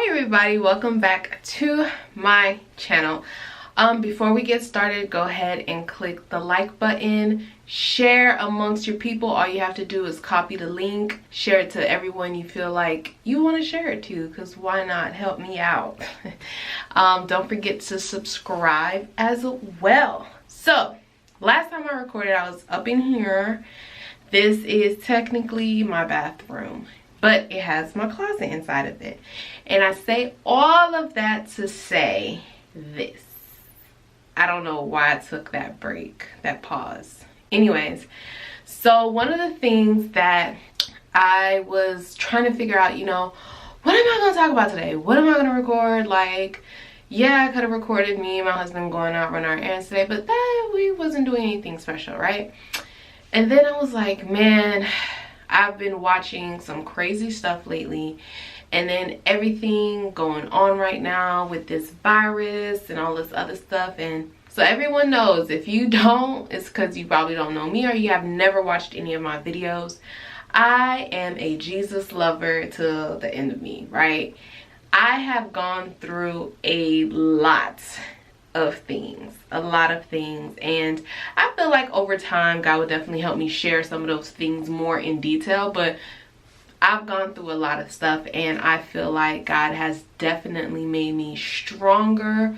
Hi everybody, welcome back to my channel. Before we get started, go ahead and click the like button, share amongst your people. All you have to do is copy the link, share it to everyone you feel like you want to share it to, because why not? Help me out. Don't forget to subscribe as well. So last time I recorded, I was up in here. This is technically my bathroom, but it has my closet inside of it. And I say all of that to say this. I don't know why I took that break, that pause. Anyways, so one of the things that I was trying to figure out, what am I going to talk about today? What am I going to record? Like, yeah, I could have recorded me and my husband going out running our errands today, but we wasn't doing anything special, right? And then I was like, man, I've been watching some crazy stuff lately, and then everything going on right now with this virus and all this other stuff. And so everyone knows, if you don't, it's because you probably don't know me or you have never watched any of my videos. I am a Jesus lover to the end of me, right? I have gone through a lot of things, and I feel like over time God would definitely help me share some of those things more in detail, but I've gone through a lot of stuff and I feel like God has definitely made me stronger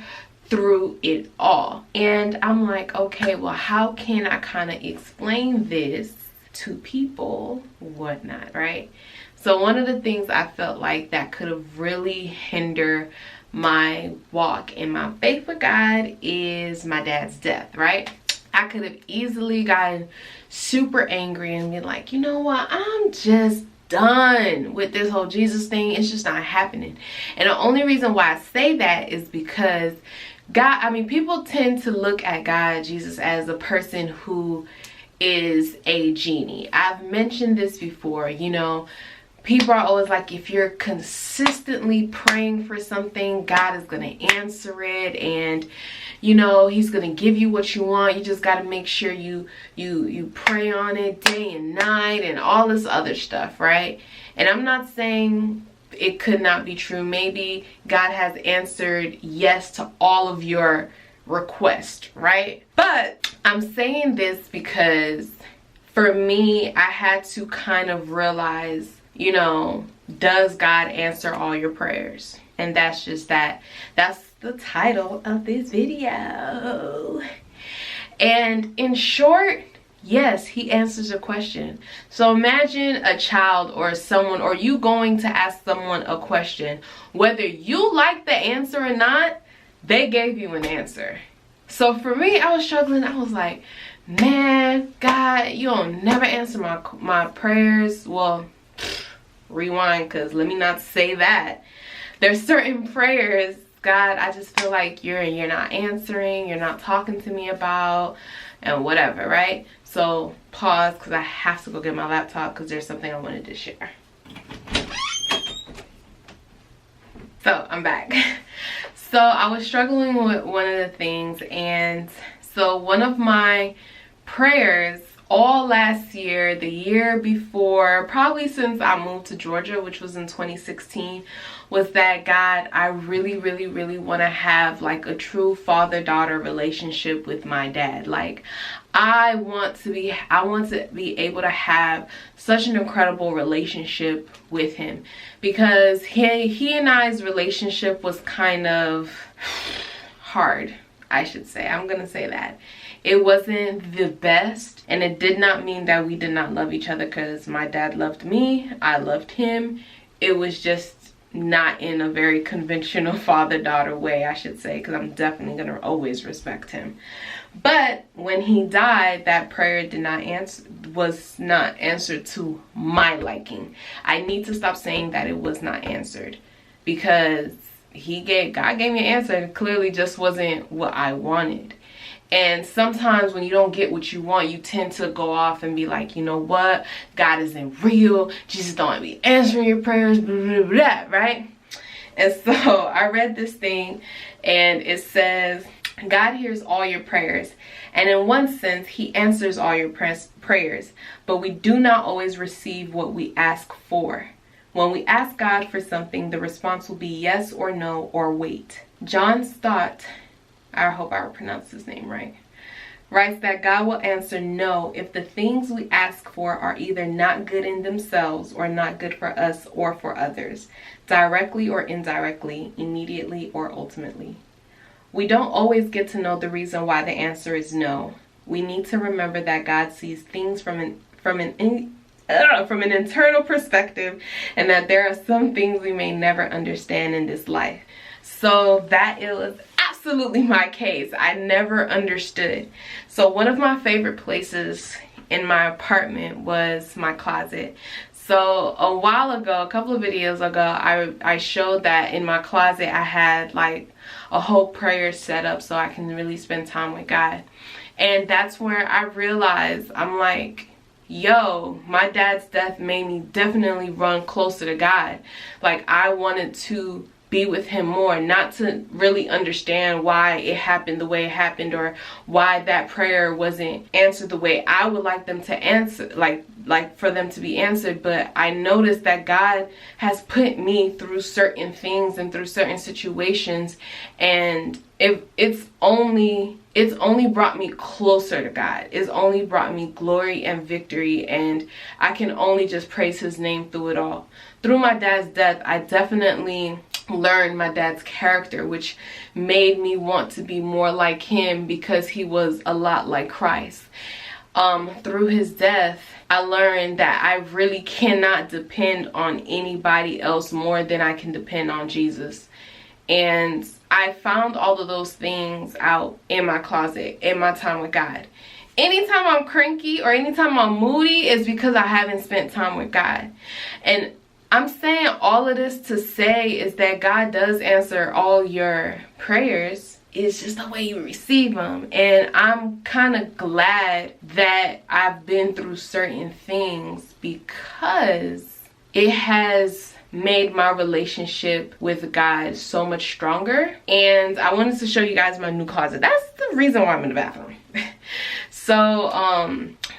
through it all. And I'm like, okay, well, how can I kind of explain this to people, whatnot, right? So one of the things I felt like that could have really hindered my walk and my faith with God is my dad's death, right? I could have easily gotten super angry and be like, you know what, I'm just done with this whole Jesus thing. It's just not happening. And the only reason why I say that is because people tend to look at God, Jesus, as a person who is a genie. I've mentioned this before, people are always like, if you're consistently praying for something, God is going to answer it, and he's going to give you what you want. You just got to make sure you pray on it day and night and all this other stuff, right? And I'm not saying it could not be true. Maybe God has answered yes to all of your requests, right? But I'm saying this because for me, I had to kind of realize, does God answer all your prayers? And that's just that. That's the title of this video. And in short, yes, he answers a question. So imagine a child or someone, or you going to ask someone a question. Whether you like the answer or not, they gave you an answer. So for me, I was struggling. I was like, man, God, you don't never answer my prayers. Well, rewind, because let me not say that. There's certain prayers, God, I just feel like you're not answering, you're not talking to me about, and whatever, right? So pause, because I have to go get my laptop because there's something I wanted to share. So I'm back. So I was struggling with one of the things, and so one of my prayers all last year, the year before, probably since I moved to Georgia, which was in 2016, was that God, I really, really, really want to have like a true father-daughter relationship with my dad. Like, I want to be able to have such an incredible relationship with him, because he and I's relationship was kind of hard, I should say. I'm gonna say that. It wasn't the best, and it did not mean that we did not love each other, because my dad loved me, I loved him. It was just not in a very conventional father-daughter way, I should say, because I'm definitely going to always respect him. But when he died, that prayer was not answered to my liking. I need to stop saying that it was not answered, because God gave me an answer. It clearly just wasn't what I wanted. And sometimes when you don't get what you want, you tend to go off and be like, you know what? God isn't real. Jesus don't be answering your prayers, blah, blah, blah, right? And so I read this thing, and it says, God hears all your prayers. And in one sense, he answers all your prayers. But we do not always receive what we ask for. When we ask God for something, the response will be yes or no or wait. John Stott, I hope I pronounced his name right, writes that God will answer no if the things we ask for are either not good in themselves or not good for us or for others, directly or indirectly, immediately or ultimately. We don't always get to know the reason why the answer is no. We need to remember that God sees things from an internal perspective, and that there are some things we may never understand in this life. So that was absolutely my case. I never understood. So one of my favorite places in my apartment was my closet. So a while ago, a couple of videos ago, I showed that in my closet I had like a whole prayer set up so I can really spend time with God. And that's where I realized, I'm like, yo, my dad's death made me definitely run closer to God. Like, I wanted to be with him more, not to really understand why it happened the way it happened, or why that prayer wasn't answered the way I would like them to answer, like for them to be answered. But I noticed that God has put me through certain things and through certain situations, and it's only brought me closer to God. It's only brought me glory and victory, and I can only just praise his name through it all. Through my dad's death, I definitely learned my dad's character, which made me want to be more like him, because he was a lot like Christ. Through his death, I learned that I really cannot depend on anybody else more than I can depend on Jesus. And I found all of those things out in my closet, in my time with God. Anytime I'm cranky or anytime I'm moody, is because I haven't spent time with God. And I'm saying all of this to say is that God does answer all your prayers. It's just the way you receive them. And I'm kind of glad that I've been through certain things, because it has made my relationship with God so much stronger. And I wanted to show you guys my new closet. That's the reason why I'm in the bathroom. So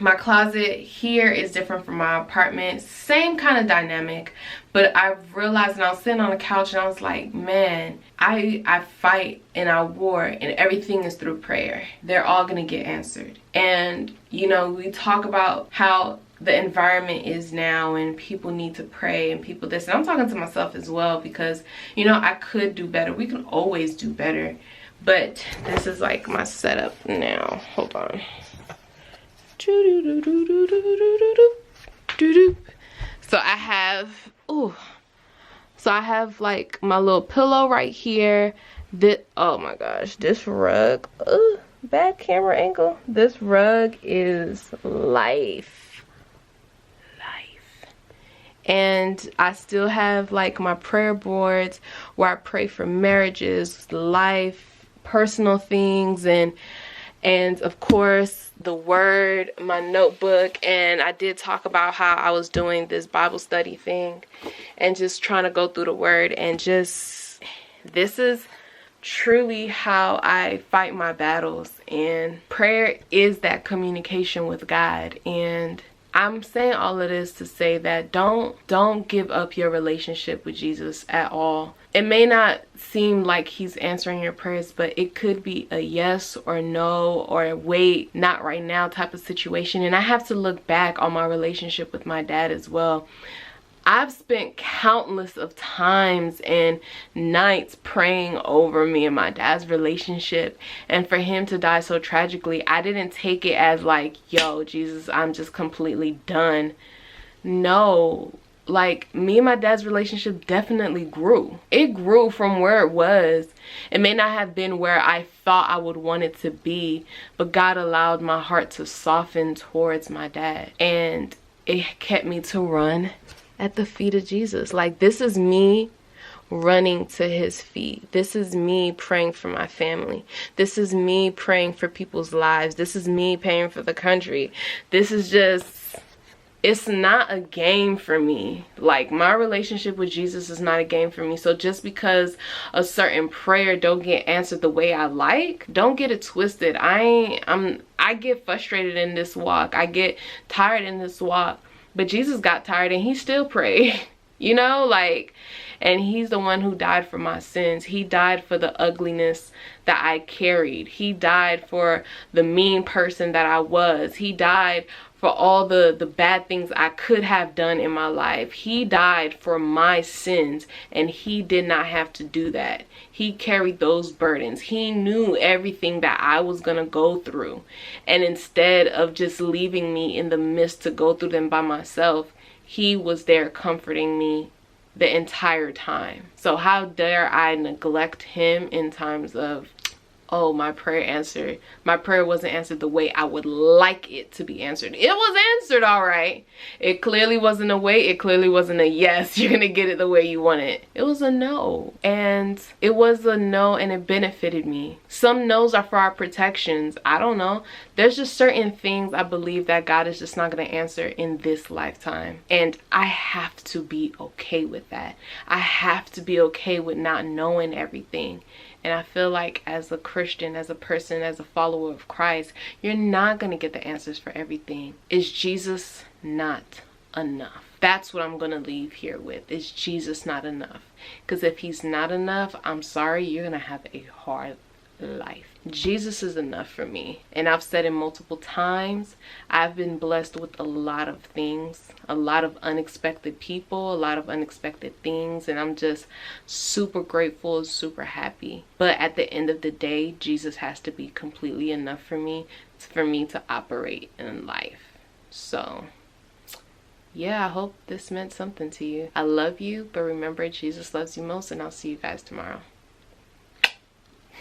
my closet here is different from my apartment. Same kind of dynamic, but I realized, and I was sitting on the couch and I was like, man, I fight and I war, and everything is through prayer. They're all gonna get answered. And you know, we talk about how the environment is now, and people need to pray, and people this, and I'm talking to myself as well, because you know, I could do better. We can always do better. But this is like my setup now. Hold on. So I have like my little pillow right here. Oh my gosh, this rug, bad camera angle. This rug is life. And I still have like my prayer boards where I pray for marriages, life, personal things, and of course the word, my notebook. And I did talk about how I was doing this Bible study thing and just trying to go through the word, and just, this is truly how I fight my battles. And prayer is that communication with God. And I'm saying all of this to say that don't give up your relationship with Jesus at all. It may not seem like he's answering your prayers, but it could be a yes or no or wait, not right now type of situation. And I have to look back on my relationship with my dad as well. I've spent countless of times and nights praying over me and my dad's relationship, and for him to die so tragically, I didn't take it as like, yo, Jesus, I'm just completely done. No, like, me and my dad's relationship definitely grew. It grew from where it was. It may not have been where I thought I would want it to be, but God allowed my heart to soften towards my dad, and it kept me to run at the feet of Jesus. Like, this is me running to his feet. This is me praying for my family. This is me praying for people's lives. This is me praying for the country. This is just, it's not a game for me. Like, my relationship with Jesus is not a game for me. So just because a certain prayer don't get answered the way I like, don't get it twisted. I get frustrated in this walk. I get tired in this walk. But Jesus got tired and he still prayed. you know, like, and he's the one who died for my sins. He died for the ugliness that I carried. He died for the mean person that I was. He died for all the bad things I could have done in my life. He died for my sins, and he did not have to do that. He carried those burdens. He knew everything that I was gonna go through, and instead of just leaving me in the midst to go through them by myself, he was there comforting me the entire time. So how dare I neglect him in times of, oh, my prayer wasn't answered the way I would like it to be answered. It was answered all right. It clearly wasn't a wait. It clearly wasn't a yes, you're gonna get it the way you want it. It was a no. And it was a no, and it benefited me. Some no's are for our protections. I don't know. There's just certain things I believe that God is just not gonna answer in this lifetime. And I have to be okay with that. I have to be okay with not knowing everything. And I feel like as a Christian, as a person, as a follower of Christ, you're not going to get the answers for everything. Is Jesus not enough? That's what I'm going to leave here with. Is Jesus not enough? Because if he's not enough, I'm sorry, you're going to have a hard life. Jesus is enough for me. And I've said it multiple times, I've been blessed with a lot of things, a lot of unexpected people, a lot of unexpected things, and I'm just super grateful, super happy. But at the end of the day, Jesus has to be completely enough for me to operate in life. So yeah, I hope this meant something to you. I love you, but remember, Jesus loves you most, and I'll see you guys tomorrow.